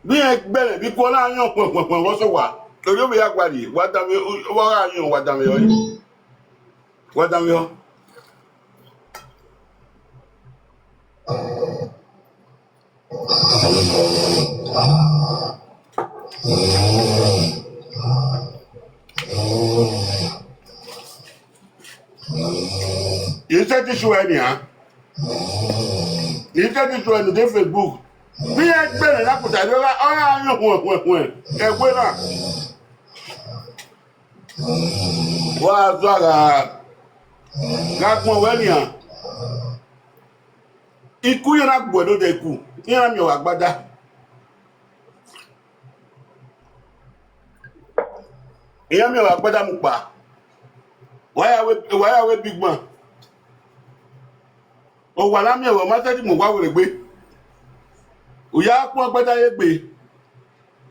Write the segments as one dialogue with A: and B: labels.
A: bí ẹgbẹ́rẹ̀ bí kọ́ láàyàn pọ̀npọ̀npọ̀n wọ́n sọ wà torí ó bí yá gbàdì wádàmí wọ́n àyàn wádàmí ọ́ yìí wádàmí ọ́. Yìí tẹ́tí sọ ẹni hàn yìí tẹ́tí sọ ẹni dé Facebook bí ẹgbẹ́rẹ̀ lápùtà ní ọ̀rá àyàn wọ̀n ẹgbẹ́ náà wọ́n á sọ àrà kápọ̀ wẹ́ni hàn ikú yẹn náà gbọ́ ẹ̀dọ́ dẹ̀ kú yẹn náà mi ò wà gbádá ìyẹn mi ò wà gbádá mu pa wáyàwé big man òwà lámì ẹ̀wọ̀ mọ́tẹ́dì mọ̀ wá wèrè gbé òyà pọ́n gbádá yé gbé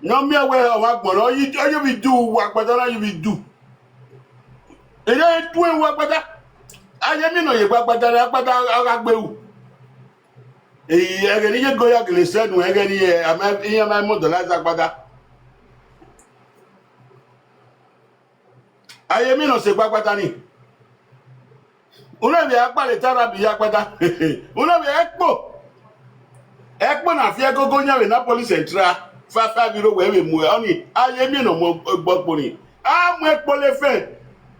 A: yán mi ẹ̀wẹ̀ ọ̀wà gbọ̀nà ọyẹ́ fi dù wà gbádá náà yẹ́ fi dù èyí tún ewu agbádá ayé mi nà yẹ gbádá rẹ̀ agbádá ara gbéwù èyí ẹ̀rẹ̀ ní yé goya gèlè sẹ́nu ẹ̀rẹ̀ ní ìyẹn máa mọ̀ dọ̀lá agbádá ayé mi nà ṣe gbádá ni unabi akpali tarabi ya kpata unabi ekpo na fie gogo nyawe na police central fa biro we mu oni aye mi no mo gbogbo ni amu ekpo le fe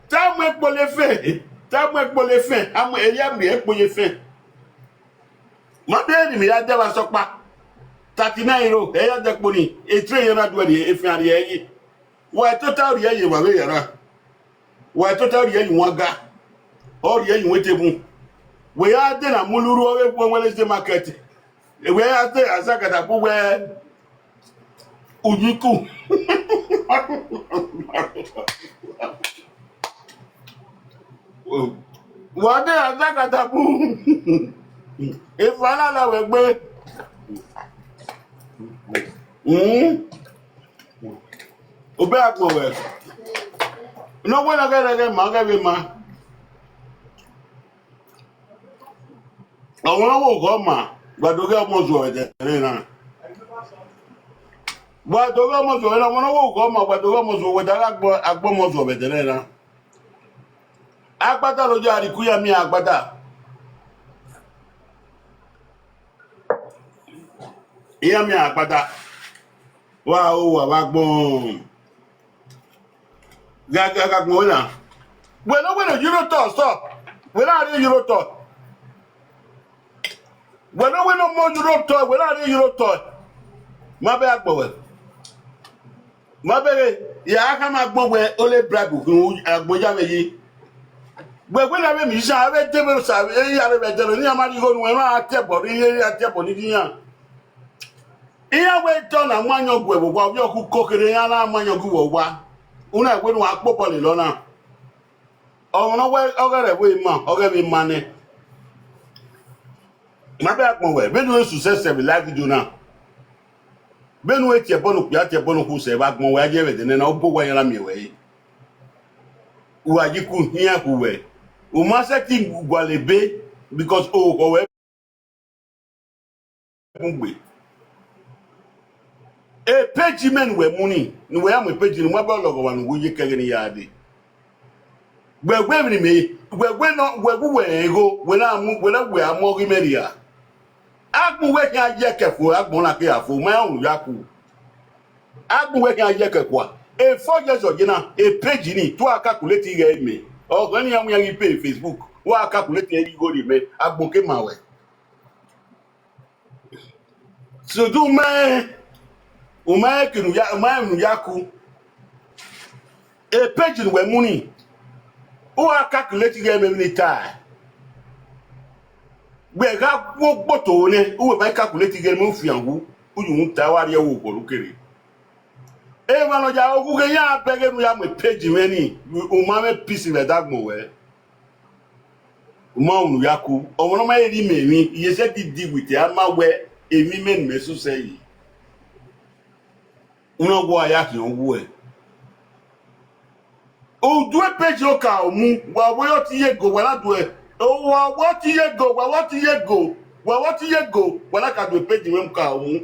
A: ta mu ekpo le fe amu eya mi ekpo ye fe mo be ni mi ya de wa sopa 39 euro eya de po ni e train yana do de e fi ari eyi wa total ri eyi wa we yara wa total ri eyi won ga or ye you wetebu we are there na muluru owe po Wednesday market we are there azagada bu we uyiku wa de azagada bu ifala la we gbe obe akpo we no we na ga ma ga be ma àwọn ọwọ́ gọ́ọ̀mà gbàdógé ọmọzù ọ̀ẹ̀dẹ̀rẹ̀ náà gbàdógé ọmọzù ọ̀ẹ̀dẹ̀rẹ̀ àwọn ọwọ́ gọ́ọ̀mà gbàdógé ọmọzù ọ̀ẹ̀dẹ̀rẹ̀ agbọ́mọzù ọ̀ẹ̀dẹ̀rẹ̀ náà agbádá lójú àríkúyà mi àgbádá ìyá mi àgbádá wà ó wà wá gbọ́n gàgbọ́n wọ́n náà gbẹ̀nọ́gbẹ̀nọ́ Eurotọ̀ stop wọ́n náà rí Eurotọ̀ when no more Eurotọ̀ when I Eurotọ̀ ma be agbowe ma be ya aka ma gbowe ole bribe kun agboja meyi gbegbe na be mi sha be debe sa e ya be debe ni amari go nu e ma atebo ni diyan iya we to na manyo gwe bo wa ku kokere ya na manyo gu wo wa una egbe nu apopo le lona ọ̀rọ̀ we ogere we ma oge bi mane ma be akpon we benu esu sese bi live video na benu etie bonu pia tie bonu ku se ba gbon we aje we de na obo wa yara mi we uwaji ku hian ku we o ma se ti gwalebe because o ko we ngbe e page men we muni ni we am page ni mo ba logo wa nu ye kege ni ya de gbegbe mi me gbegbe no gbegbu we ego we na mu we na we amogi meria agbun we kan je kefo agbun la ke afo ma ohun yaku agbun we kan je kefo e 4 years ogina e page ni to calculate ire me o ni amu yan pay Facebook wa calculate iri go ri me agbun ke ma we so do me o ma kinu ya ma nu yaku e page ni we muni o calculate ire me ni ta gbe ga gbogbo to ne o be calculate ire me fi anwu uyun ta wa ri ewo porukere e ma no ja ogu ke ya pege nu ya me page me ni o ma me piece le dagmo we o ma unu yaku o no ma ri me mi iye se ti di with ya ma we emi men me so say yi uno go aya ki owu e o do page o ka o mu wa bo yo ti ye go wa la do e o wa what ye go wa what ye go wa what ye go wa la ka do page we ka o mu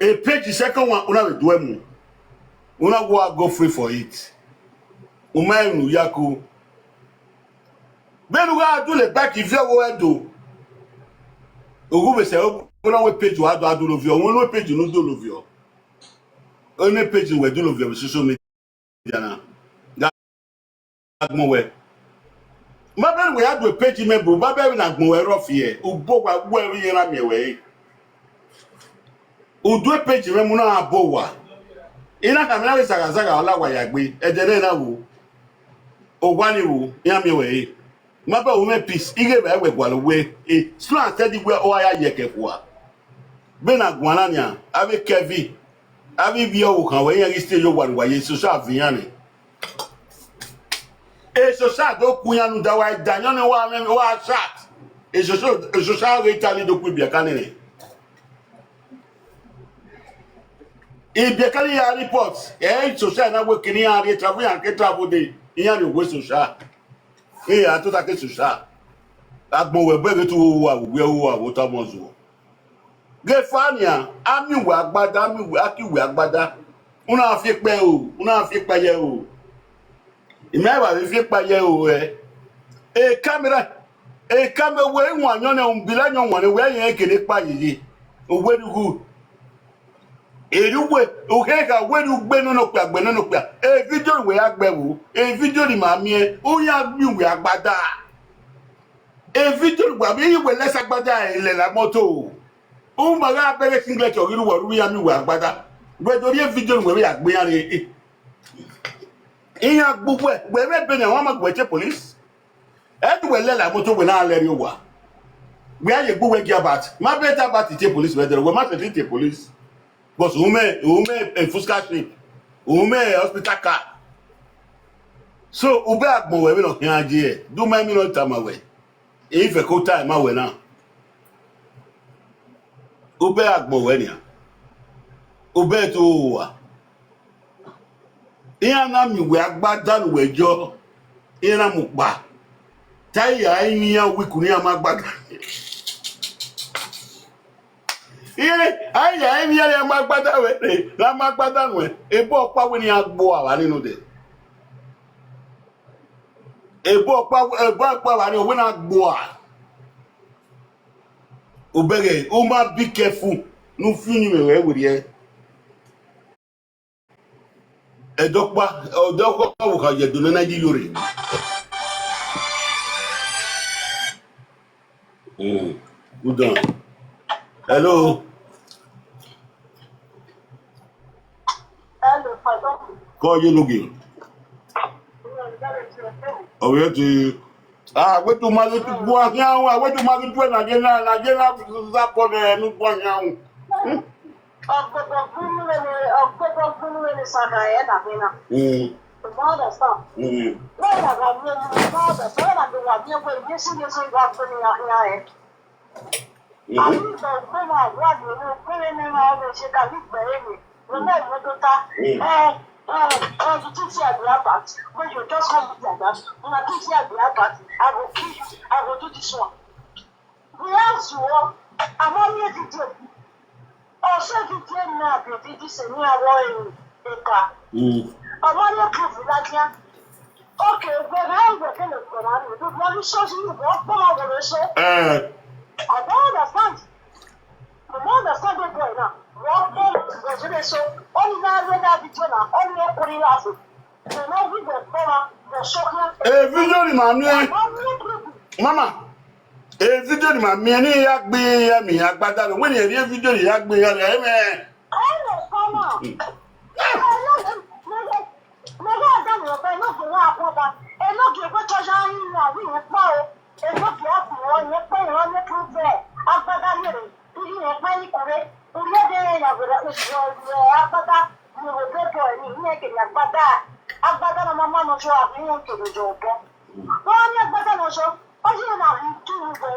A: A page the second one una we do emu. Una go free for it. Uma enu yako. Benu ga do le back if you go do. Ogu be say una we page wa do lovio. Una we page no do lovio. One page we do lovio social media na. Gagmo we. Mabel we had a page member, Mabel na gmo we rough here. Ubo wa gbo e yin ra mi we. Udo page member na abo wa. Ina ka mi na we saga ola wa yagbe. Ejere na wo. Ogwani wo, ya mi we. Mabel wo me peace. Ige be we gwa lo we. Slow and steady we o aya yeke kwa. Be na gwana nya, ave Kevin. Ave bi o kan we yan stage yo wa ye social avian. Social do kunyanu da wa danyo ne wa chat. Social retali do ku bia kanene. E bia kan ya report. Social na we kini ya re travel yan ke travel de. Iyan ni we social. A to ta ke social. Agbon we be tu wo ta mozo. Ge fania, ami we agbada. Una fi pe o, una fi pa ye o. Imeba we fi pa ye o camera we nwa nyo na umbila nyo nwa we yen ekele pa yiyi owerugu eruwe o he ka weru gbe no pe video we agbewu video ni ma mi o ya gbi we agbada video gba bi we lesa agbada ile la moto o ma ga bere singlet o ru wo ya mi we agbada we do video we agbe yan re Iya gbogbo e we be na won ma gbe police we lela moto we na leri wa we aye gbogbo e giabat ma better bat te police we there we ma te police but ume fuska trip ume hospital car so ube agbon we no kan aje e do ma mi no tama we e fe ko time ma we na ube agbon we ni ube to wa Iya na mi we agbada nu wejo ira mu pa taya yin wikuni amagbada aya yin ya amagbada we la magbada nu ebo pa we ni agbo awa ninu de ebo pa wa ni we na agbo a obere o ma be careful nu funi me we we Edokpa wo ka ye do na di yore. Good on. Hello.
B: Hello, pardon.
A: Call you looking. Oh, yeah, we to ma to bo yan we to ma to na je na za po ne nu po yan.
B: Ọgbọgbọ gúnmù ní sàkà ẹ̀ dàbí náà. Ìgbọ́dọ̀ sọ. Lẹ́yìn àgbà mi ò ní ìgbọ́dọ̀ sọ ẹ̀ dàbí wà bí ẹgbẹ́ ìgbésí ìgbà tó ní ìyá ẹ̀. Àbí ìgbà ìgbéná àgbà mi ò ní péré nínú ọ̀rọ̀ ṣe kàbí ìgbẹ̀rẹ̀ mi. Lọ́nà ìmọ́tótá. You teach you at part. When you just come with like that, when I teach you at part, I will kill you. I will do this one. We ask you, I'm only a teacher. Also, if you tell me that you did say me a war in car. I want to prove that you. Okay, when I was in the Quran, the money shows you what over the show. I don't understand. I don't understand the boy now. What was it so? Only now when I did now, only a pretty laugh. You know, we were the shock.
A: Video Mama. Video ni ma mi ni ya gbe ya mi agbada lo we ni ri video ya gbe ya le me
B: Mama. Mo ga da mo pe no fun wa apoba. E no ge ko toja yin na wi ni pa o. E no ge apu o ni pe ro ni kan fe. Agbada ni re. Iri ni pa ni kore. Uri de ya go da so agbada ni wo pe ko ni ni ke ni agbada. Agbada na mama no so afi won to do jo bo. Wọ́n ní agbada no so. Ọjọ́ náà ń tú ìwé.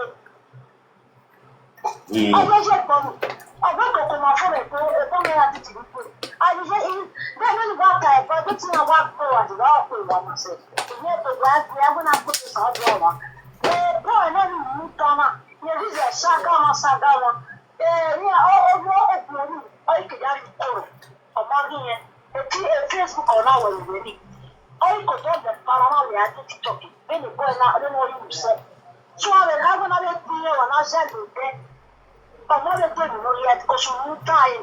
B: Ọjọ́ ṣe pọ̀ mọ́. Ọjọ́ kòkò máa fún ẹ̀kọ́ ẹ̀kọ́ mi láti tì í pé. Àyíṣẹ́ yìí bẹ́ẹ̀ ló ní wá ta ẹ̀kọ́ tó tí wọ́n wá pé wà jùlọ ọ̀pọ̀ ìwà máa ṣe. Ìyẹn ètò ìgbà ẹgbẹ́ ẹgbẹ́ náà kó ti sàn ọdún ọ̀wá. Bọ́ọ̀ náà ní ìlú tán náà. Ní oríṣi ẹ̀ṣá gáwọn ṣá gáwọn. Ní ọwọ́ òkú orí ọ̀ìkè ke ya ko o ma ni e Facebook o na wa ni ni o ko to de para na ya TikTok be ni ko na le no yu se so ale na go na le ti e wa na se de o mo le te no ya ko su mu tai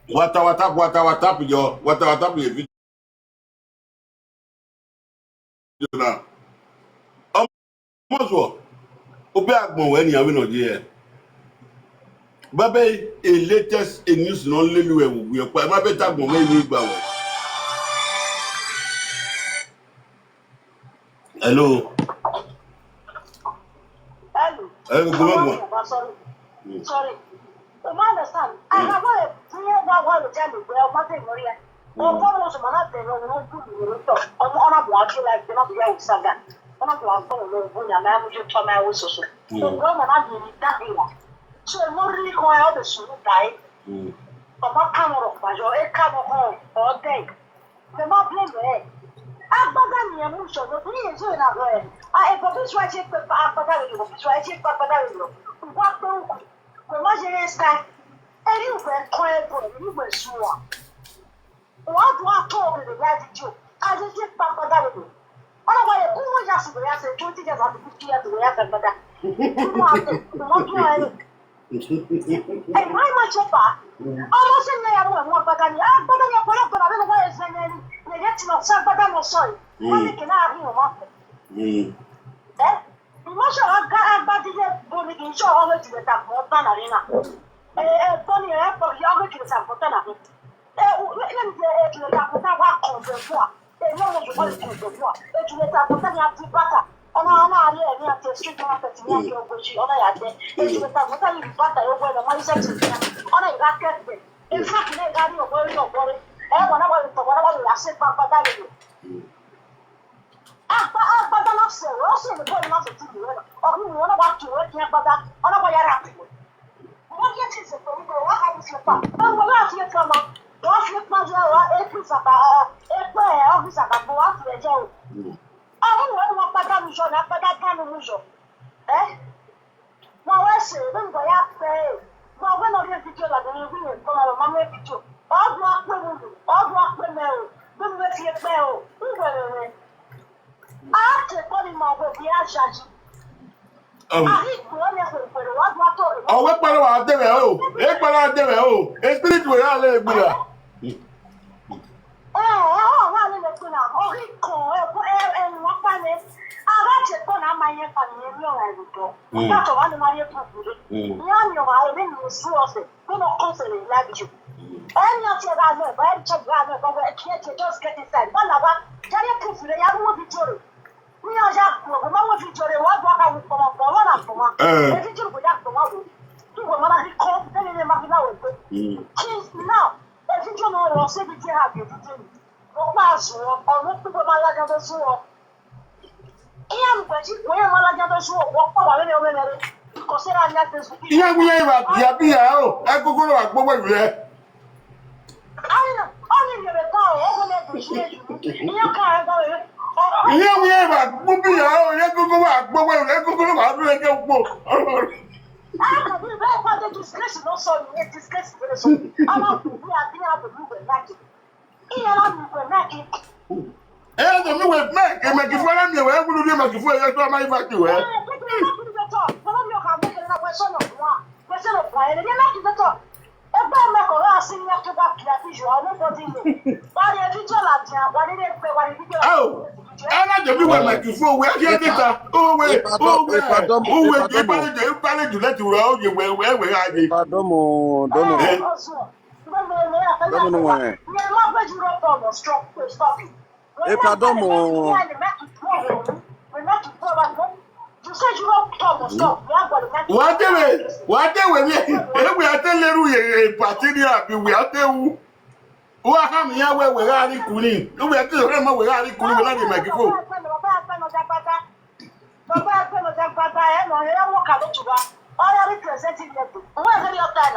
A: WhatsApp yo WhatsApp ye video na omozo obi agbon we ni awe no je babe a latest news no lelu e wo pa ma be tagbon we ni gba we hello
B: sorry o ma understand I have a clear what to tell you well ma te mori e o ko lo so ma na te no ku ni to o mo na bo ati like na be ya usaga ona to an ko lo bo nya ma mu je to ma wo so so so go ma na bi ta ila so mo ri ko e o be su dai o ma ka mo ro pa jo e ka mo ho o dai me ma blame e agbaga ni e mu so no ni e so na go e a e bo bi so a che pe pa agbaga ni bo bi so a che pa agbaga ni wa pe ko ma je esta eri u pe ko e bo ni bo su wa do a to de ya ti jo a je che pa agbaga ni ona wa e ku mo ja su ya se 20 years after 50 years ya ka agbaga mo a to mo to e e mai ma che pa o se ne ya mo agbaga ni agbaga ni ko la ko na be ko e se ne ni ye ti no sa agbaga no so mo ni ke na ri o ma mo so agba di je bo ni ki so o ti ta mo ta na ri na to ni e po yo ko ti ta mo ta na le ni je ti ta mo ta wa ko be fo no mo jo ko ti be fo ti ta mo ta ni ati bata ona ri e ni ati street market ni ko go ji ona ya de ti ta mo ta ni bata yo go na ma isa ti ona ga ke de e fa ki ne ga ri o go ri wana wa to wana wa la se pa da le But I'm saying, also the boy not to do it. Or you want to watch you working about that. I know what you're happy with. What gets it from the what happens to the park? I will not hear from a boss with my office about a office about what to the jail. I don't know what that is on after that kind of usual. Now I say, don't go out there. Now when I get to like the women come out of my picture. All block women, all block women, don't let you fail. Who will
A: we paro wa de we o e paro de we o spirit we ya le gbura
B: wa le gbura o ri ko wa pa ni ara che ko na ma yen pa ni mi o ra ro ta to wa ni ma ye pu ni o wa le ni su o se ko no ko se le la bi ju any of your guys ba che ga na ko we just get inside ba la wa jare proof le ya wo bi joro ni o ja ko ma wo bi joro wa gba ka wo ko mo ko na ko ma e bi joro ko ja ko ma wo tu ko ma na ko te ni ma bi na wo ko kids now e bi joro ro se bi je ha bi ti ni o pa so o mo tu ko ma la ja do so o iya mo ji ko ya ma la ja do so o pa wa le o me le ko se ra nya te so
A: iya mi e ba bi ya o e gogoro wa gbogbo ire
B: only you go o go le do se iya ka ga we
A: iya mi e ba gbogbo ya o e gogoro wa gbogbo ire gogoro wa du e ke po
B: ah we be for the discretion no so you discretion for so ama we are there to do the magic iya la do the magic
A: do mi we make e make fo la mi we gulu ni make fo e to ma ifa ki we ana je bi we make fo we ake data o we pale ju lati we o je we aje
C: domo no wa e pa domo
A: wa dewe mi e we ateleru ye party ni abi we atewu wa ha mi ya we ga ri kuni o we ateleru ma we ga ri kuni we la ni make fo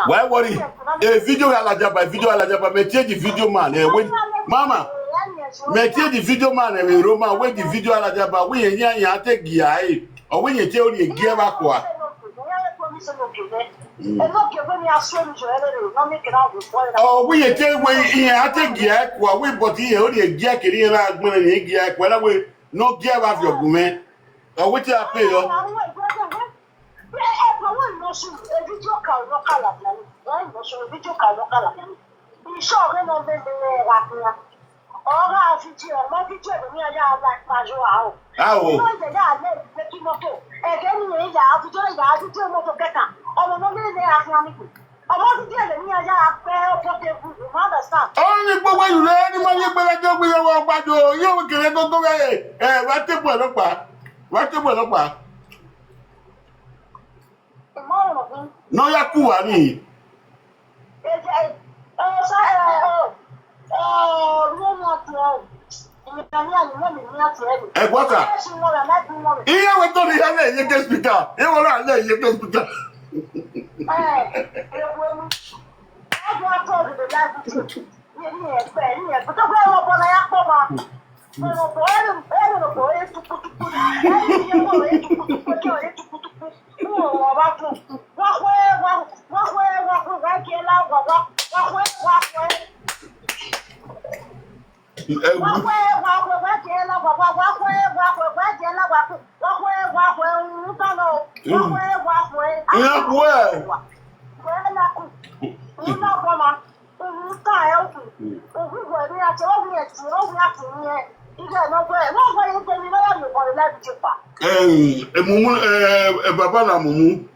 A: why worry a video alajaba me change video man e we mama Meti the video man e Roma we the video alaja ba we yan take gia e. O we yen te o ri gia ba kwa. Oh, we yen te we yan take gia kwa we but here o ri gia kiri na agbon ni gia kwa la we no gia ba fi ogun o we ti a pay yo. Only gbogbo ìlú ẹni máa yẹ pé lẹ́jọ́ gbé yẹn wọ́n gbàjọ yóò kéré gógó rẹ̀ wá tébù ọlọ́pàá. N'ọ́yà kú wà ní. Ẹ̀gbọ́ta, iye wo tó ní yálẹ̀ iye ké spíkà, iye wo náà lẹ̀ iye ké spíkà. Baba na mumu.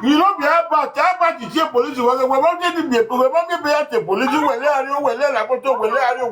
A: You know, be about the police. We're not getting the police. Where are you? Where are you?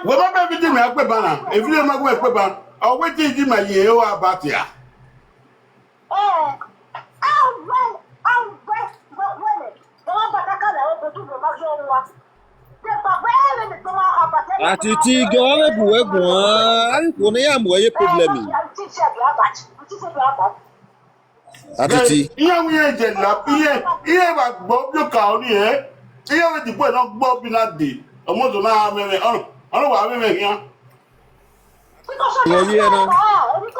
A: Well, I'm everything I put banner. If you don't go to ban, I'll wait till you my year about here.
C: Atiti gawe buwe gwa kone ya mwe problemi. Atiti.
A: Iye we je la iye ba gbo bi ka oni e. Iye we di boy no gbo bi na de. Omo to na me onu wa me yan.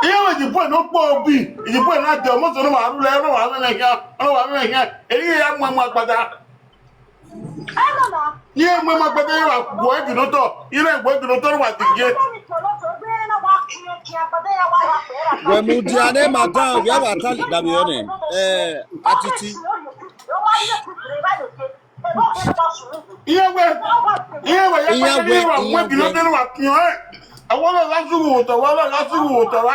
A: Iye we di boy no gbo bi. Di boy na de omo to no wa ru le no wa me yan. Onu wa me yan. Eri ya mu agbada. Iye mu agbada ya wa gbo e bi no to. Ire gbo bi no to wa ti je.
C: Wemu diane madam ya batali dabione. Atiti. Iye we bi no to wa ti o. Awon la sugu to wa la sugu to wa.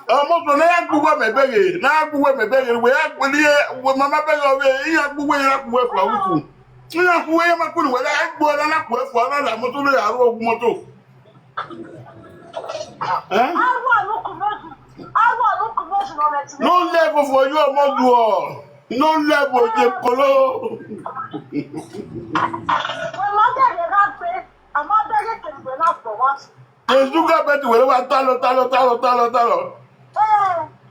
C: Ọmọ na ya gbugbo mebere na gbugbo mebere we agbeli we mama bere we ya gbugbo ya gbugbo fo awuku ya gbugbo ya makuru we la gbo na ku fo na la moto le aro ogun moto no level for you omodu no level je kolo Ezuga betu we wa talo.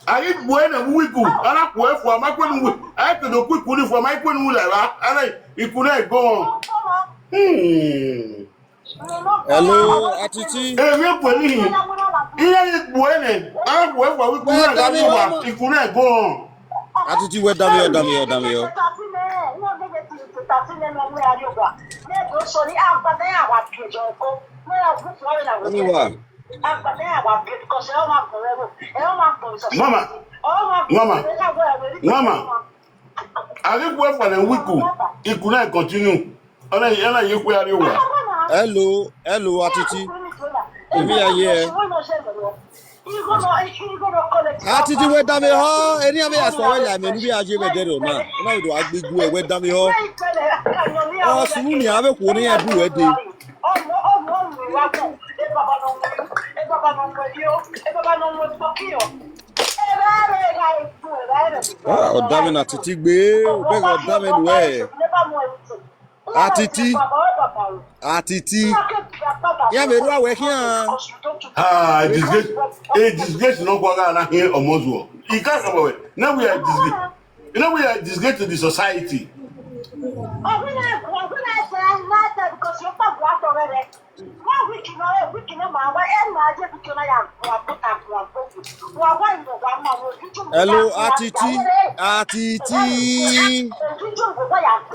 C: Ayi buena wiku ana ku efo amakwenu we ayi to do quick ni for my kwenu le ra ana ikunu e go Hello Atiti.
A: Emi peli iye buene ana ku efo wiku na ga ni wa ikunu e go
C: Atiti we dami yo. Omiwa. Mama. I think work for the week. It could not continue.
D: Hello, Atiti. Emi aye. Atiti we dami ho, eni ame aso we ya menu bi aje be dero na. Na we do agbegu e we dami ho. O sunu ni ave ko ni ebu we de. O dami na Atiti gbe, o be go dami we. Atiti. Ya me ru awe kian.
C: Disgrace no go na here omozo. You can't come away. Now we are disgrace. You know we are disgrace to the society.
D: Hello, Atiti.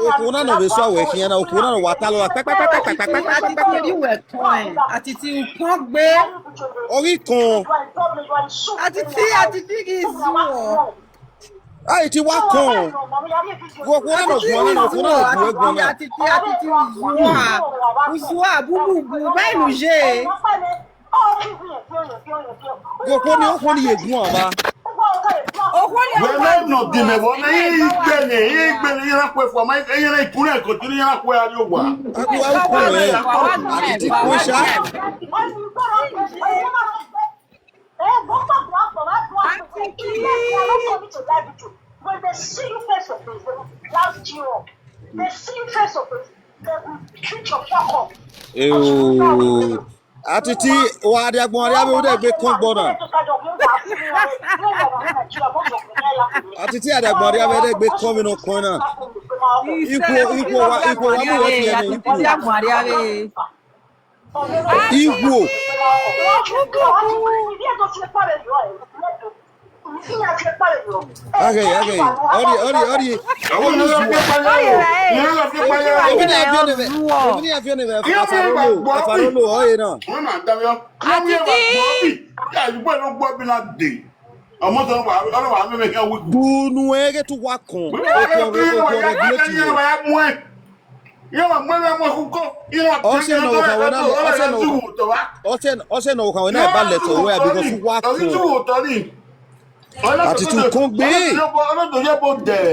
D: Okuna no beso awe kian na okuna no watalo
E: Atiti we coin. Atiti ukon gbe.
D: ori kon.
E: Atiti is you.
D: Ah, ti wa kon. Okuna no gwan na okuna no gwan na.
E: Atiti uzua. Uzua bubu ba iluje.
D: Okuni egun aba.
C: Well, not the level. He you not for my you put a continue not where you were.
D: Atiti pusha.
B: When they see you face to face, they will blast you up. They see you face to face, they will treat your fuck up.
D: Atiti wa de agbon ria be o de gbe kon gbona. Atiti ade agbon ria be de gbe kon mi no kon na. Iko wa mu we ti ene ipo. Igbo. Okay. Ori. Afarolo oye na. Bunu ege tu wa kon. Ose no kan we na ba leto we because wa kon. Atiti kon gbe.
C: Ọlọ́dún yẹ bó dẹ̀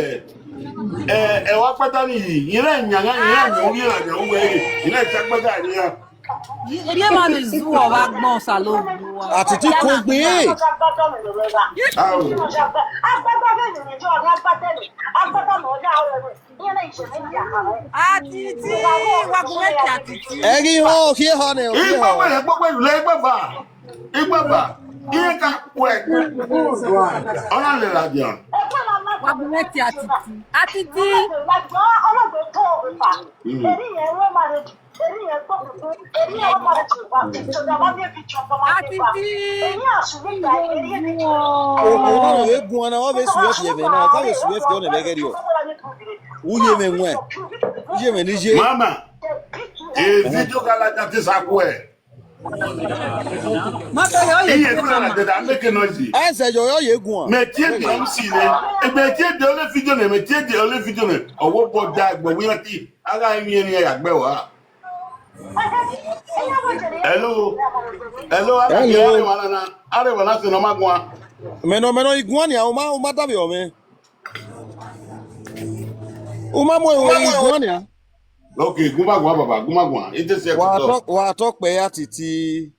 C: ẹ̀wà pẹ́tà nìyí ìrẹ́ ìyàngá orí ìrìnàjò òwe ìrẹ́ ìtẹ́gbẹ́gà ìyá.
E: Eri ma le zu o wa gbon salo.
D: Atiti kon gbe.
E: Atiti wa gun meki Atiti.
D: Eri ho ki ho ne o.
C: Ìgbàgbà ihe ka kwek ọ̀nà lè ràjà.
E: Wa gun meki Atiti.
C: Mama, video kala ti sakwe. Iye kula na deda make noise.
D: Ese yo yegun.
C: Me tie de MC le. E be tie de ole video ne, me tie de ole video ne. Owo bo da gbo wi ati. Aga mi eni ya gbe wa. Hello. Are wala se no magwa.
D: Meno iguan ya o ma dabi o me. O ma mo iguan ya.
C: Okay, gumagwa. It is
D: wa talk pe Atiti.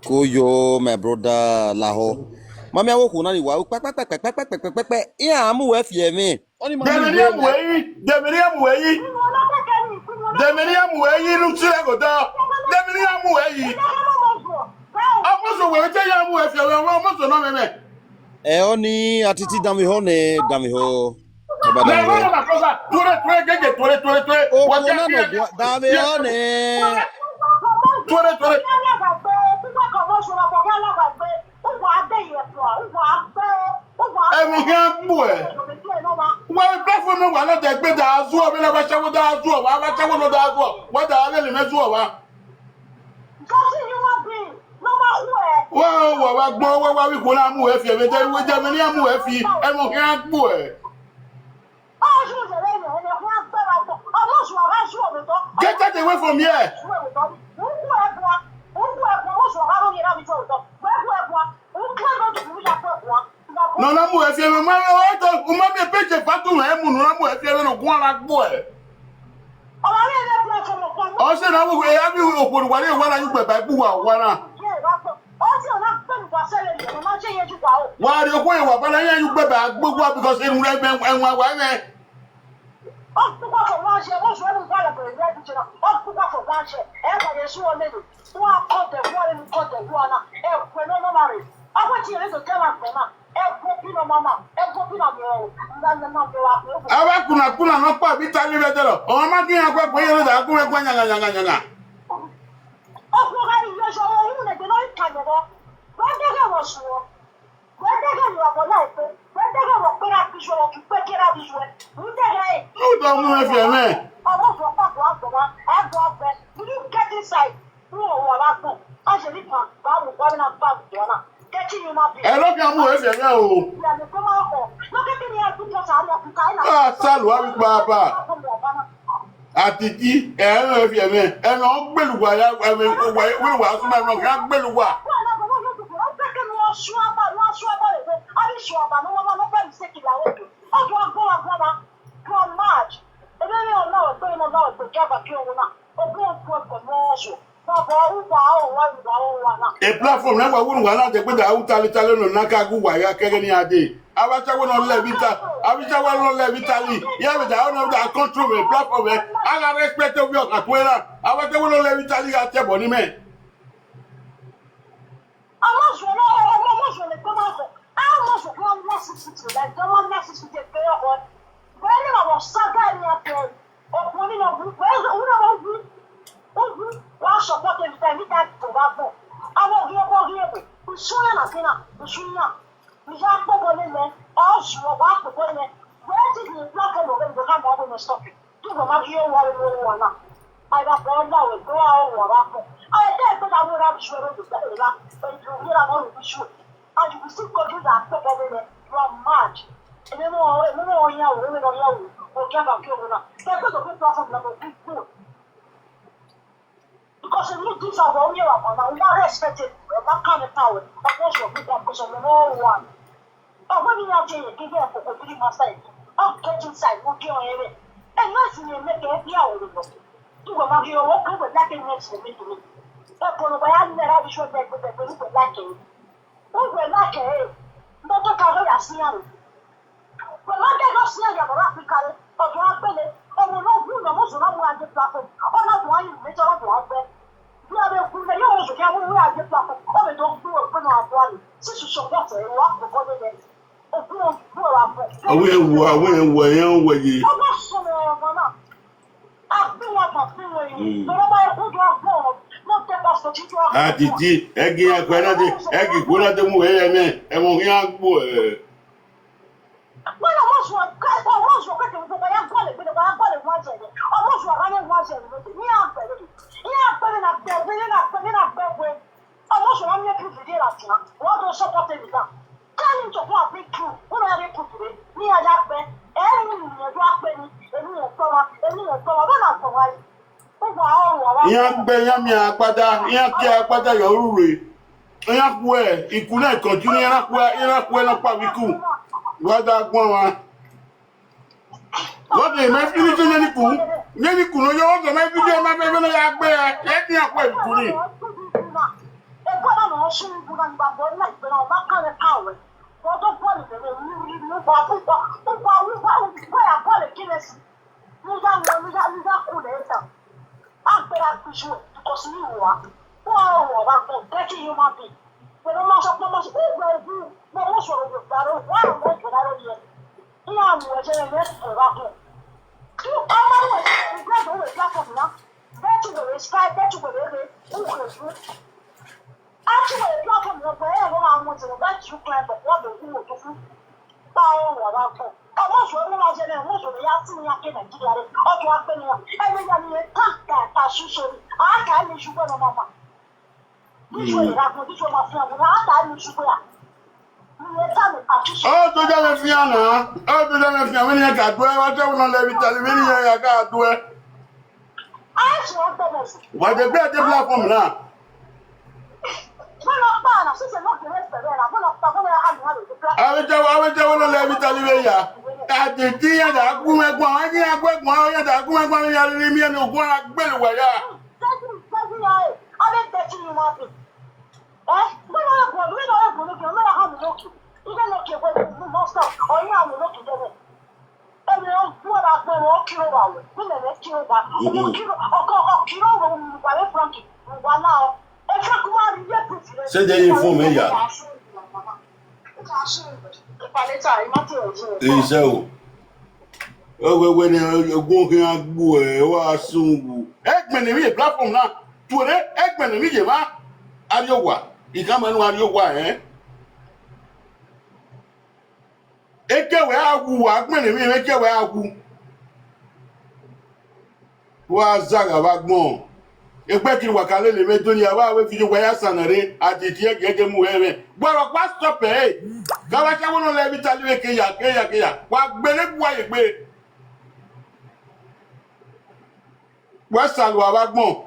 D: Ko yo my brother Laho. Mami awoku na ni wa pepe. Iya amu we fie mi. Oni ma
C: Demiriam weyi lu tire go da. Demiriam weyi. Amoso we te ya mu e fie we amoso no me.
D: Oni Atiti dami ho.
C: wa gbọ́ wa wí kó náà mú ẹ fi ẹ̀mí tẹ́ ìwé jẹ́ mi ní ẹ̀mú ẹ fi ẹ̀mọ kí á gbọ́ ẹ̀. Get away from here. No, na mú ẹ fi ẹ̀mí máa ń tó kú má mi péjì pàtó rẹ̀ mú nù na mú ẹ fi ẹ̀mí nù kún ara gbọ́ ẹ̀. Ọ̀sẹ̀ náà wọ́n ẹ̀ bí òkòrò wà ní ìwọ́n náà yóò gbẹ̀bẹ̀ gbú wà wọ́n náà. Wà á rí okó ìwà bọ́lá yẹn yóò gbẹ̀bẹ̀ gbogbo wa because inú rẹ̀ ẹ̀wọ̀n wà ẹ̀. Awa kuna no pa bi tali be dero. O ma ki an pe yero da ku e gba nyanga. O do mu e fi eme. Ẹ lọ fi amú ẹ fi eme o. Ah, salu wa baba. Atiti ẹ fi eme. Ẹ no gbeluwa ya we wa so ma no ga gbeluwa. A platform na wawun wa na de pe da utali tali no na ka gu wa ya kere ni ade. Abacha we no le vita. Abacha we no le vitali. Ya we da no da control the platform e. Ala respect of your akwera. Abacha we no le vitali ga te boni me.
B: Because if you do something wrong, you're not respected. That kind of power. Of course, you're good because of the wrong one. Oh, when you are doing it, give them a pretty mistake. Oh, get inside, we'll kill him. And let's make it happy hour. You will not hear what kind of lacking next to me. That's one of the other that I should make with the people lacking. Oh, we're lacking. Not to cover us young. Well, I get us young, I'm African, or you are better. Oh, no, you know, most of them are the platform. Oh, not one, you make all of them. You are the good, you also can't we are the platform. Oh, they don't do it when I'm one. Since you show better, you walk the government. Oh, you don't do it.
C: Away,
B: I'm not so, Mama. I've been what I'm doing. But I put your phone. Not the best of you.
C: Atiti egi akwena de egi kuna de mu eme e mo hin agbo e.
B: When I was working with the young colleague, but I got it once. Almost running once. Yeah, putting up there, putting up there with almost one year to the day after. What was supporting that? Coming to what big crew, what are they put today? Me and that bed, any drop penny, any when I'm for why.
C: Yan gbe yan mi apada, yan ki apada yo rure. Yan ku e, ikule continue yan ku e na pa wiku. Wa da gbon wa. What dey me finish ni ku? Ni ku no yo go me video ma be no ya gbe e. E ti akwa iku ni.
B: E gbọ́dọ̀ no so bu na gba bo na gbe na ma kan kawe. Ko to po ni be ni ba ku ya po le kinesi. Ni da ku le ta. After that, because you are, getting human being. When I'm not supposed to do, but also with that, one of them, I don't yet. Here I'm with a rest for that. You come away, you got always laugh of enough. That you will respect, that you will live in. Actually, a lot of the wherever I want to that you can, but what the do to do. Power or that. Almost when I was in a most of the afternoon, I came and did it. Or to happen, every time you attack that, I can't issue one of Mama. This way, this one, my friend. I need to go.
C: Oh, to the Fiana. Oh, to the Fiana. When you got whatever, let me tell you, when you got to it. Why the better platform now? I will tell you, let me tell you. At the tea and I go and go, I can't go and go and go and leave me and go and go away. Say the inform me ya. So, oh, when you go here and go, soon. Eggman, me platform now. To it, Eggman, me, ma. Ariowa. He come and Ariowa, eh? Eke we agu, Eggman, me, eke we agu. Wa zaga bagmon. Egbe ki wakale le me doni awa we fi wa ya sanare Atiti gege mu ere. Gboro pa stop e. Ga wa se wono le vitali we ke ya. Wa gbele bu aye gbe. Wa salu abagbon.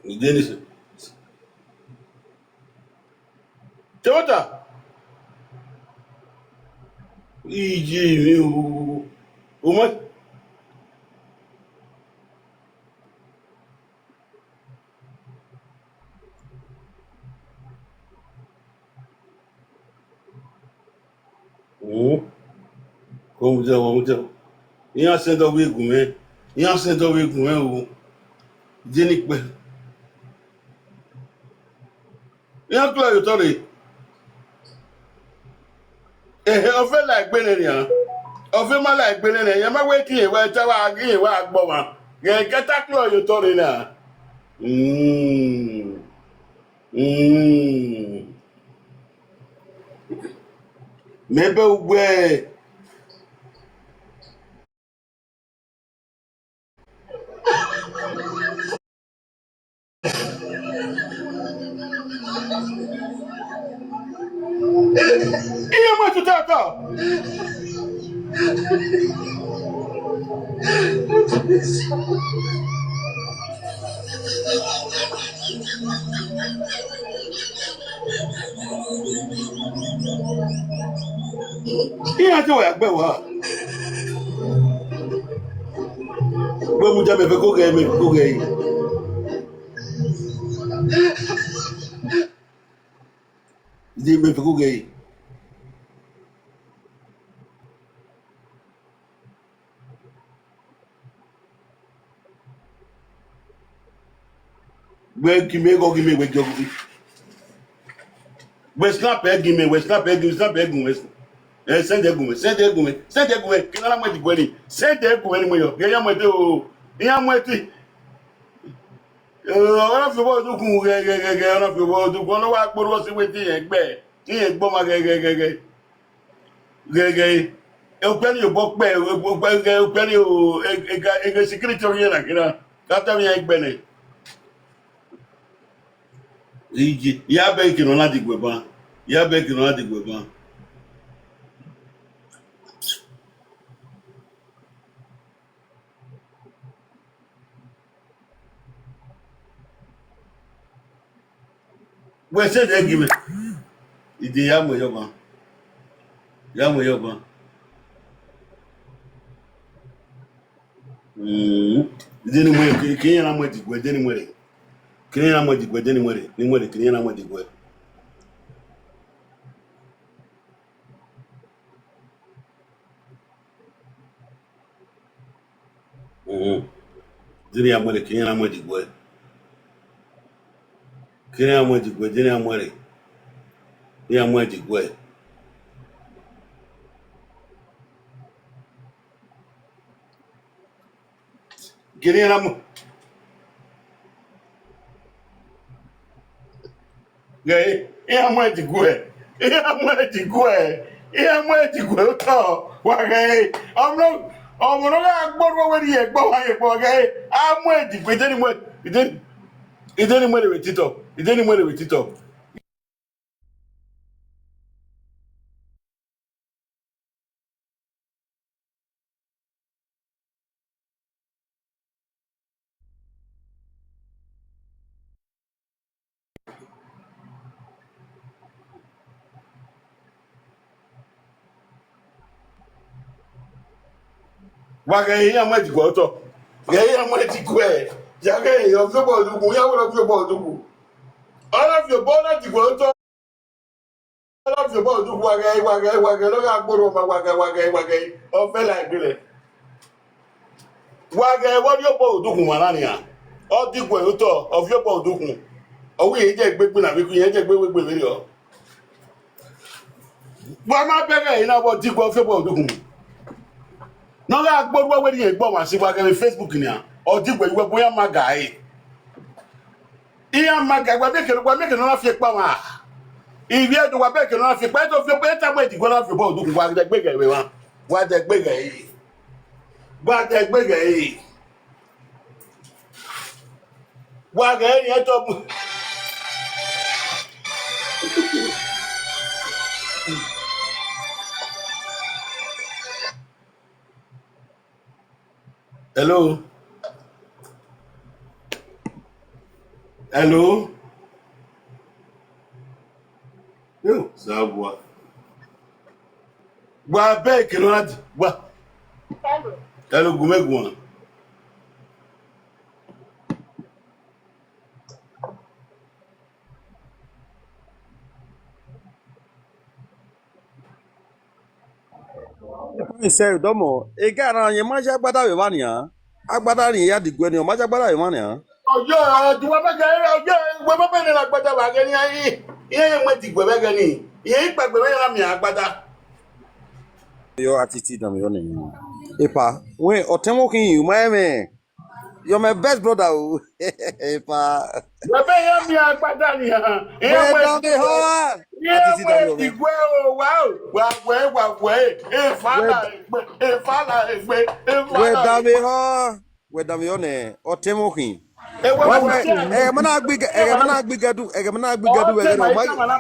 C: Dennis. Jota. Iji mi o mo Como dizer, e acendo o igume, e acendo o igume o Dinikbe. E a claro, Tori. O fe like Benenia. O fe ma like Benenia. Ya ma we ki we ta wa gi wa agbo wa. Ge keta claro, Tori na. Maybe we Iya ma tutata. Iya to ya gbe wa. Gbe mu ja me fe ko ge Di me fe ko ge. Gbe ki me go gi me we jogu. We snap give me, snap we. Send egume. Kinala mo digweli. Send egume ni mo yo. Ge ya mo te o. Ya mo ti. Ona fi wo dukun ge ona fi wo dukun no wa gboro si we ti egbe. Ti egbo ma ge. E o pe ni o bo pe o pe ni o e security ori na kina. Kata mi egbe ni. Iji ya be kino na digwe ba. We say they give me. Ide ya mo yo ba. Ide ni mo ke yan na mo digwe de ni mo re. Kini na mo digwe de ni mo re. Kini na mo digwe. Dini ya mo re kini na mo digwe. Kini ya mo digwe de ni ya mo re. Ni ya mo digwe. Kini na mo Gay, yeah, I'm ready to go. To. Why, I'm not going to go where you go.
A: Amwe di we didn't wait. It didn't wait with Tito. It didn't wait with Tito. Waga here much go to. Yeah, much go. Jaga your football do. Ya will of your ball do. All of your ball to go to. All of your ball do. Waga. Look at Waga. Oh, fella, I do it. Waga, what your ball do, Manania? All the way to of your ball do. Oh, we get big when I be get big video. Why not better in about the football do? No, I gbọ́ wọ́n wẹ́rẹ́ yẹn gbọ́ wọn sí wa kẹ́rin Facebook ni à ọdún ìwé bóyá maga yìí ìyá maga wà bẹ́ẹ̀kẹ́ náà fi pa wọn à ìwé ẹ̀dùn wà bẹ́ẹ̀kẹ́ náà fi pa ẹ̀tọ́ fi pé ẹ̀ta mọ̀ ìdìgbò náà fi bọ́ ọdún wa jẹ gbẹ́gẹ̀ ìwé wọn wà jẹ gbẹ́gẹ̀ yìí wà gẹ̀ ẹ̀yìn ẹ̀tọ́ mu. Hello. Yo, Zabwa. Wa bẹ́ẹ̀kẹ́ náà ti wà. Hello, Gumegwan.
D: Sério, domo. E cara, ye ma ja gbada we mania. Agbada ni ya digwe ni o ma ja gbada we mania.
A: Ọjọ́ tí wọ́n bá gẹ̀rẹ́ ọjọ́ ìwé bá bẹ̀rẹ̀ lágbádá wà gẹ́ ní ayé. Iye yẹn mọ̀ ti gbẹ̀bẹ̀ gẹ́ ni. Iye ìgbàgbẹ̀ bẹ́ẹ̀ lámì àgbádá.
D: Yo Atiti dam yo ni. Epa, we otenwo kin you my man. You're my best brother. Epa.
A: Bẹ́ẹ̀ yẹn mi àgbádá ni hàn. Iye mọ̀ ti gbẹ̀ o wà wẹ́. Ìfàlà ìgbẹ́.
D: We dam yo ne otenwo kin.
A: Mana
D: agbiga du we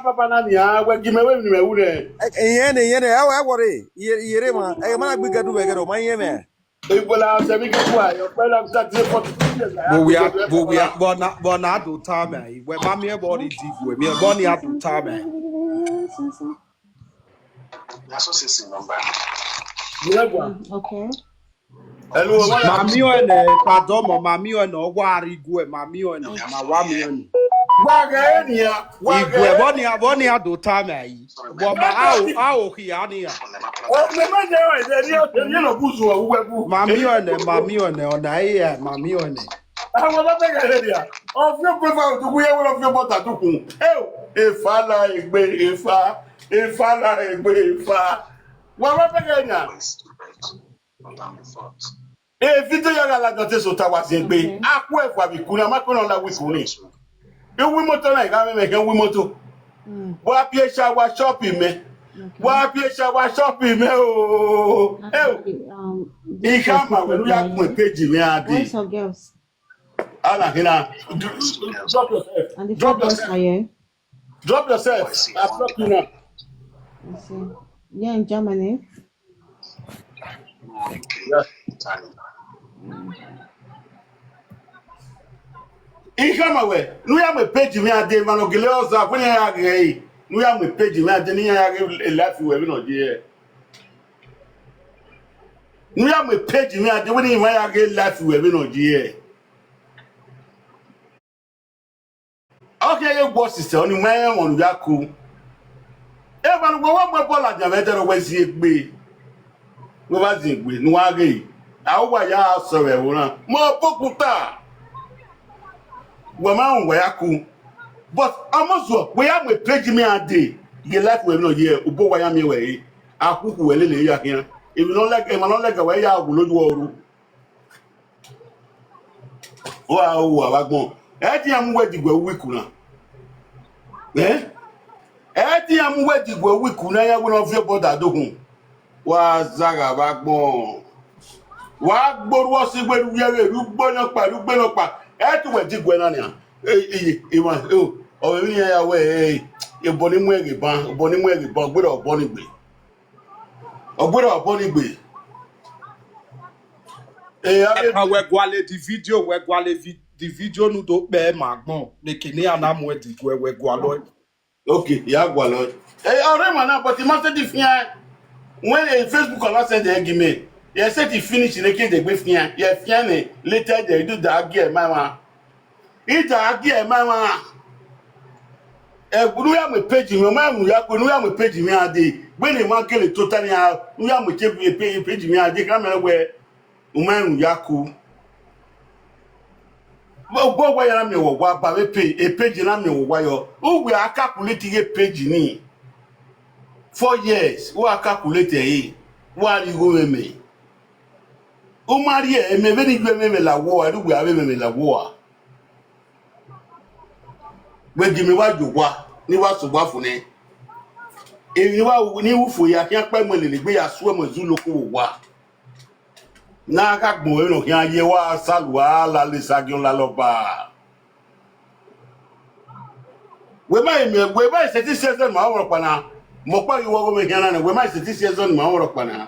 A: papa na ni a we gimewe ni mewu re.
D: Yene I worry. Yere ma mana agbiga du we get o man yeme.
A: Ebola se mi ke kwa yo pe la sa ti 42 years.
C: we are born not do time. We mammy body deep. We are born at do time.
B: Association number.
A: Okay. Hello,
C: Mammy and pardon, mammy and no worry go, mammy and my woman.
A: Wagania,
C: Bonnie do time. What my ow here.
A: Well, the man there, Buzu,
C: Mammy and on I, mammy and
A: I was not making a idea. Of your prefer to we are of your butter to whom. Oh, if I like, if I like, what am Vito yaga la dote sota wa zegbe. Aku e kwa bikuna makono la wikuni. E wi moto na ga me ke wi moto. Wa pie sha wa shopping me. Wa pie sha wa shopping me o. E kama we ya ku page me ade.
F: Boys or girls?
A: Ala hina. Drop yourself.
F: And the four boys are you?
A: Drop yourself. I'm talking now.
F: I see. Yeah, in Germany.
A: Yeah. Ikama we nu ya me page me ade mano gele oza funi ya gei nu ya me page me ade ni ya ge lafi we no je nu ya me page me ade woni ma ya ge lafi we no je okay ye boss sister oni ma won ya ku e ba nu wo mo bola ja me dero we si egbe wo ba si egbe nu wa ge awa ya so we wona mo pokuta woman we aku but amozo we am a page me a day ye like we no ye ubo wa ya me we akuku we le ya kian if you don't like e ma no like we ya ogun loju oru wa wagbon e ti am we digwe wiku na e ti am we digwe wiku na ya we no fi border dogun wa zaga wagbon
C: Wa gboro si gbe yere rugbo no pa. E tu we digwe na nia. Iwa o mi ya we iboni mu egiban gboro oboni gbe. Ogboro oboni gbe.
G: Ekan we gwale di video nu do pe magbon le kini anamu e di we gwalo.
C: Okay, ya gwalo. Ore ma na but ma se di fian when a Facebook on send the give me. You said he finish in the king the gbe fian. You fian later they do the agi e mama. It agi e mama. Nu ya me page mi o ma mu ya ko nu ya me page mi ade. When e ma kele totally ya nu ya me page mi ade ka me we o ma mu ya ko. Gbogbo wa ya na me wo wa ba we page na me wo wa yo. O we aka calculate ye page ni. 4 years we aka calculate e. Wa ri go me. O mari e me be ni gbe me la wo adu we ave me la wo. We gi mi wa jogwa ni wa so gba fun ni. Èmi wa ni wufo ya kian pe mo le gbe ya so mo zu loko wa. Na ka gbon e no kian ye wa salwa la le sagion la lo ba. We ma se ti season ma woro pa na. Mo pa iwo go me kian na we ma se ti season ma woro pa na.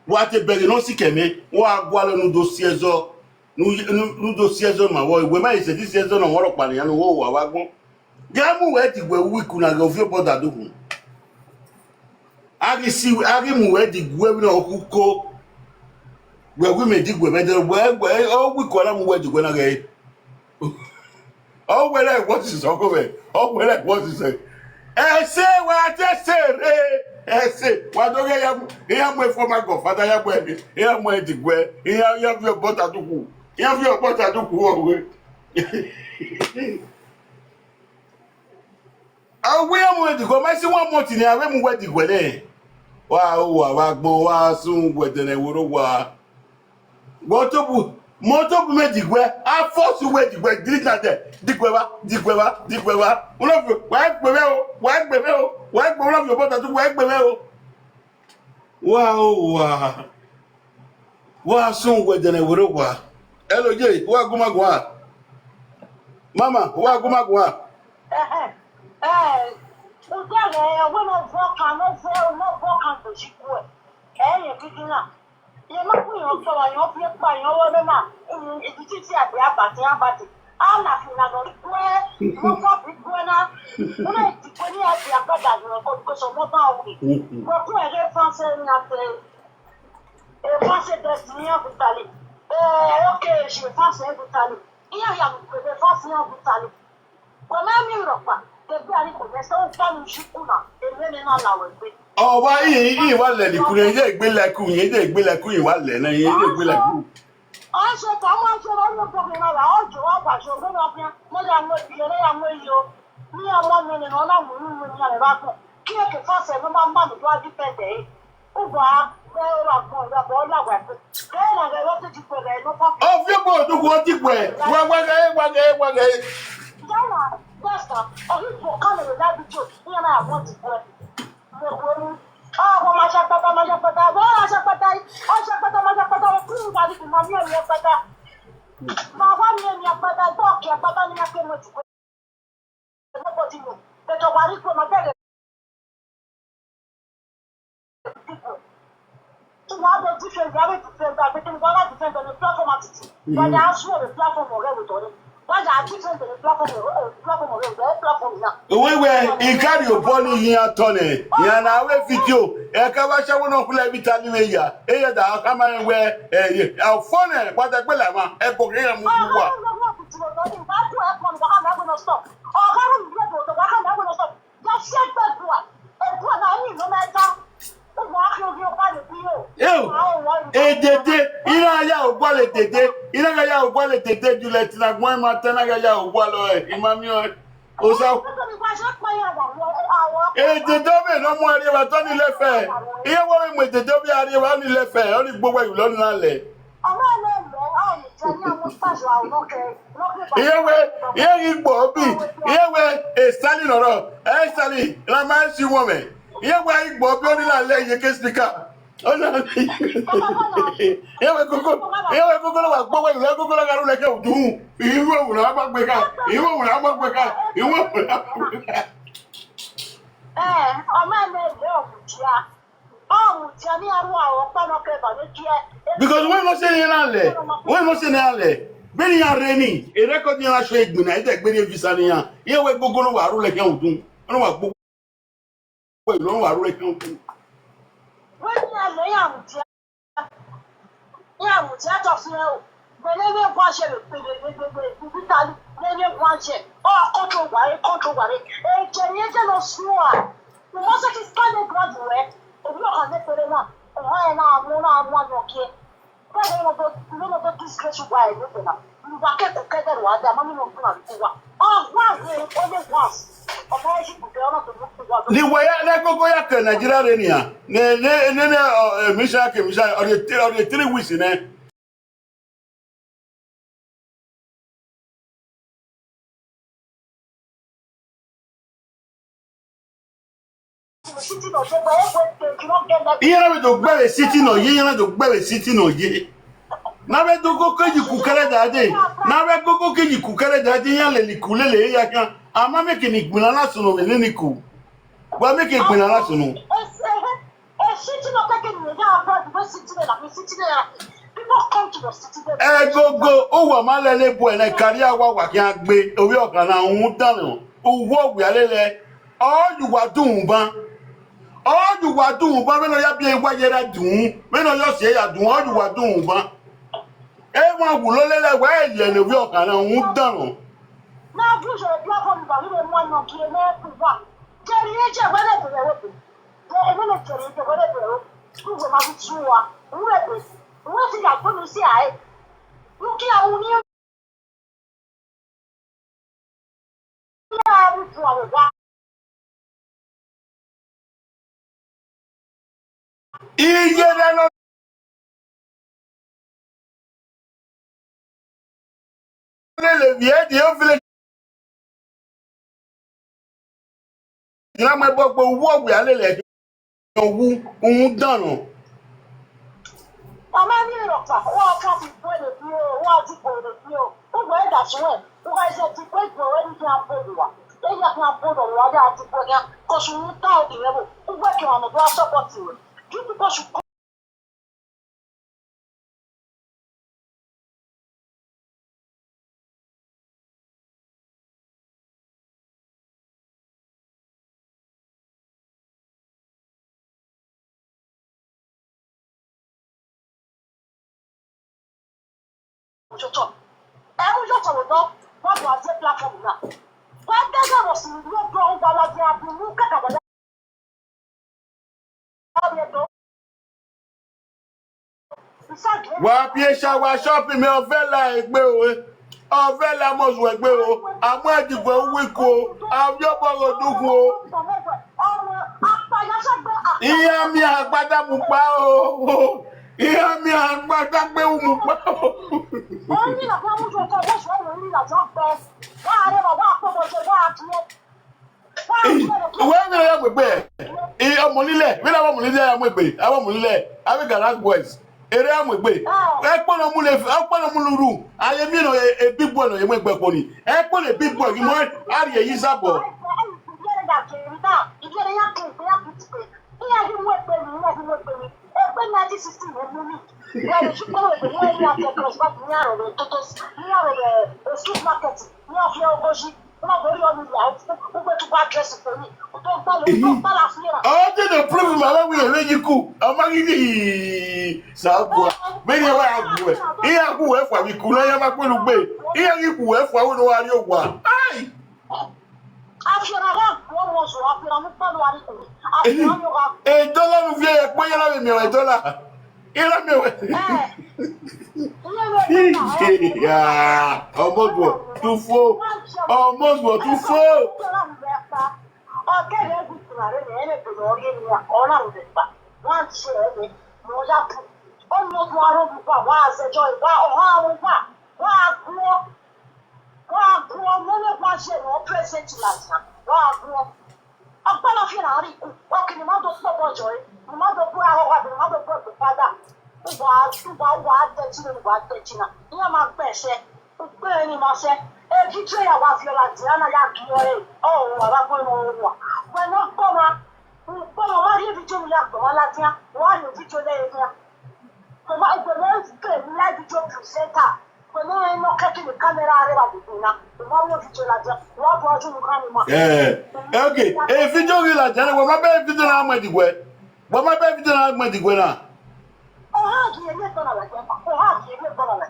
C: Wa te bere no sikeme wa gwa lo nu dossier zo nu dossier zo ma wo we ma se ti season no woro pa na no wo wa wa gbon. Gamu we ti gwe wiku na go fi boda dogun. Agi mu we di gwe bi na okuko. We me di gwe me de we o wiku na mu we di gwe na ge. O we like what is so go o we like what is say. Say wa just say say wa do ge ya mu for my god father ya gwe ya mu di gwe ya fi boda dogun. Ya fi boda dogun o we. We am with the go. My see 1 month in here. We mu the gwele. Wa gbo wa sun gwede na woro wa. Motobu me the gwe. I force you we the gwe. Delete that there. The gwe. One of you. Wa gbe o. Wa gbe one of your brother to wa gbe o. Wa sun gwede na woro wa. Hello Jay. Wa gumagwa. Mama, wa gumagwa.
B: When I walk on, no walk on the ship. And you're picking up. You're not going to go on your flip by your other man. If you see at the abati, I'm not going to go. No topic going up. When I declare the abati, because of what I will. But when I get Francis a Francis destiny of Italy. Okay, she was Francis of Italy. Here I am with the Francis of Italy. When I'm in Europa.
C: Oh, why he was letting you be like you, you be like you, what then? You be like you.
B: I said, I'm not talking about what you're going up here. Mother, I'm not you. Me, I'm 1 million on a woman. Here, the first and my mother was dependent. Oh, wow, well, I'm going to go that way. Then I wanted to put a no.
C: Oh, you're going to go to where? One day.
B: Pastor, oh, you will come with that video. Here I want to go. Oh, my shop, my shop, my shop,
C: We carry your body here, Tony. Yana we video. Ekawasha won okula vitali we ya. Eya da kama we our phone what the bella ma e ko re mu wa. Dede ina ya ogwale dede ina ya ogwale dede Juliet na gwan ma tana ya ogwalo imami o sa dede be no mo ari wa to ni lefe iye wo me dede be ari wa ni lefe o ni gbogbo yu lo na le iye igbo bi iye e Stalin oro e Stalin la ma si wo me iye igbo bi o ni la le ye ke speaker Oh no. Ewe koko na wa gbo ile koko na garu leke odun. Iwo wu na gbagbe ka. Iwo wu na gbagbe ka. Iwo wu na gbagbe ka. Because when no say na le. Beni ya reni, e record ni la so egbin na ite gbe ni visa ni yan. Ewe koko na wa ru leke odun. Ono wa gbo lo wa ru leke odun. Ni waya na gogo ya ke Nigeria renia. Ne misha or the 3 weeks ne. Iya na do gbe city no ye na do gbe city no ye. Na be do go keji kukere dade. Na be go keji kukere dade yan le likulele ya kan. Ama me ke ni gbina na sunu me ni ku. Ba me ke gbina na sunu. Gogo o wa ma le bo ene kari awa wa ki agbe owi okan na hun danu. Owo gbe alele. O ju wa dun ban. O ju wa dun ban me no ya bi ewa yera dun. Me no yo se ya dun o ju wa dun ban. E wa wu lo lele wa ele ne owi okan na hun danu.
B: Na bu je bi afọ ba mi mo no ki na ku wa. Keri eje wa na be wo. E me no keri eje wa na be wo. Ku go ma ku chuwa. Wo be. Wo ti ga ko mi si ai. Lu ki a uni. Ya ru tu wa.
C: Iye na no le vie di o vile. Ina me gbogbo wo gbe alele owu ohun danu.
B: Mama ni ro pa wa ka ti po le bi o wa ti po le bi o. O gbe da so e. O ga se ti po po we ni kan po wa. E ya kan po do wa da ti po ya. Ko su ni ta o di lewo. O gbe ki wa no do support we. Ju ti ko su jojo. E u jojo wo do. Wa do ase platform na. Wa da ga ro si ni do o gba wa di abu mu ka ka da.
C: Wa piesha wa shopping me ovela egbe o. Ovela mozu egbe o. Amu adigbo wiko. Avyo bogo dugu o. Iya mi agbada mu pa o. Iya mi agbada gbe mu pa o.
B: Oni na kwa mu jo ko wo so wo ni la jo pe. Wa re ba wa ko mo se wa ti e.
C: Where will I be? Ọmọ nílẹ̀, bí láwọn ọmọ nílẹ̀ àwọn ìgbè, àwọn ọmọ nílẹ̀, àwọn garage boys, eré àwọn ìgbè. Ẹ̀pọ̀nà mú lúrú, ayé mi nà a big boy nà yẹmọ ìgbẹ́ pọ̀ ni. Ẹ̀pọ̀nà big boy, ìmọ̀ àrí èyí sábọ̀. Oh, they prove my way. Let you cool. I'm going to Sabua. Many of our boys. Here, whoever we could never go to bed. Here, you whoever would know you want. Aye. $1 of your $1. Yeah, almost too full. Almost too full.
B: mmadụ bụ ahụ ha bụ mmadụ bụ ọdụfada ụgbọ dechina ihe ma mkpese ukpere ni mase ekiche ya wa violence ana ya kiore wa ba ko no wa bueno como va ri bicho ya ko la tia wa ni bicho le ya como ai bueno que la bicho presenta como no que ni camera are ba dina mo mo bicho la tia wa bo ju kan ni ma
C: okay bicho ri la tia wa ma be bicho na amadigwe wa ma be bicho na amadigwe na
B: ha ki ele to na la tia ha ki ele to na la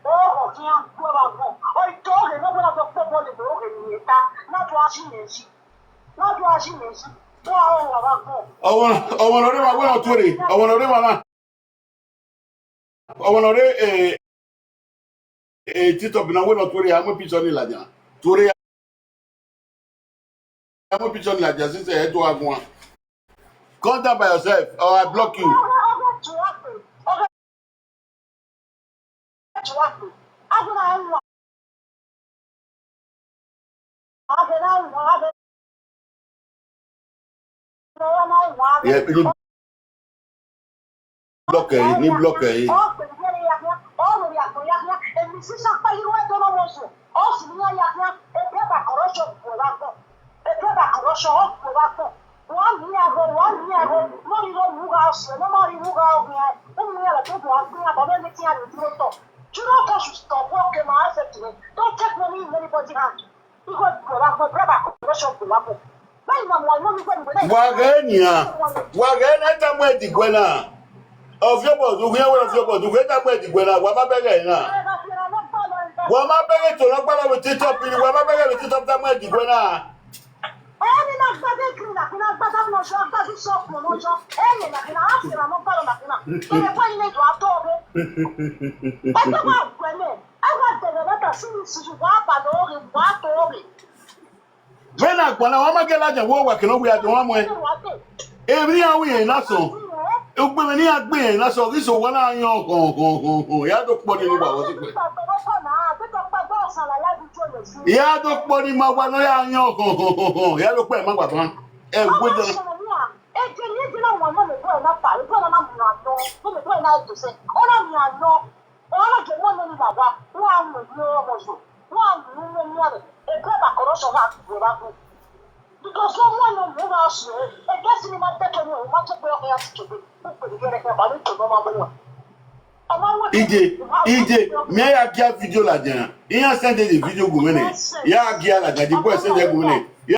B: oh ki an ko ba ko o to re no ba to po le bo re ni ta na to ashi nesi bo wa ba ko
C: ọwọ lórí wa gbọ́dọ̀ tó rè ọwọ lórí wa náà ọwọ lórí títọ̀ bí náà gbọ́dọ̀ tó rè àmú píṣọ́ ní ìlàjà tó rè àmú píṣọ́ ní ìlàjà sísẹ̀ ẹ̀ tó wà fún wa contact by yourself or I block you. Yeah, ni block aí.
B: Don't take money in anybody's hand. Because
C: Wagenya tamu edigwena. Of your body, we are of your body, we are edigwena, Wamabega. Wamabega to Lopala with it up in Wamabega with it up tamu edigwena. When I want to get a work and we are the one way. Every hour we ain't not so. If we need a being, that's all this one I know. Ya don't put in about Ya don't put in my one I know. Ya don't put my one. And with the
B: because someone will move us, I guess you might take a room, what to go here to do.
C: EJ, may I get video like that? He has sent the video woman. Yeah, Gia like that. The boy said that woman.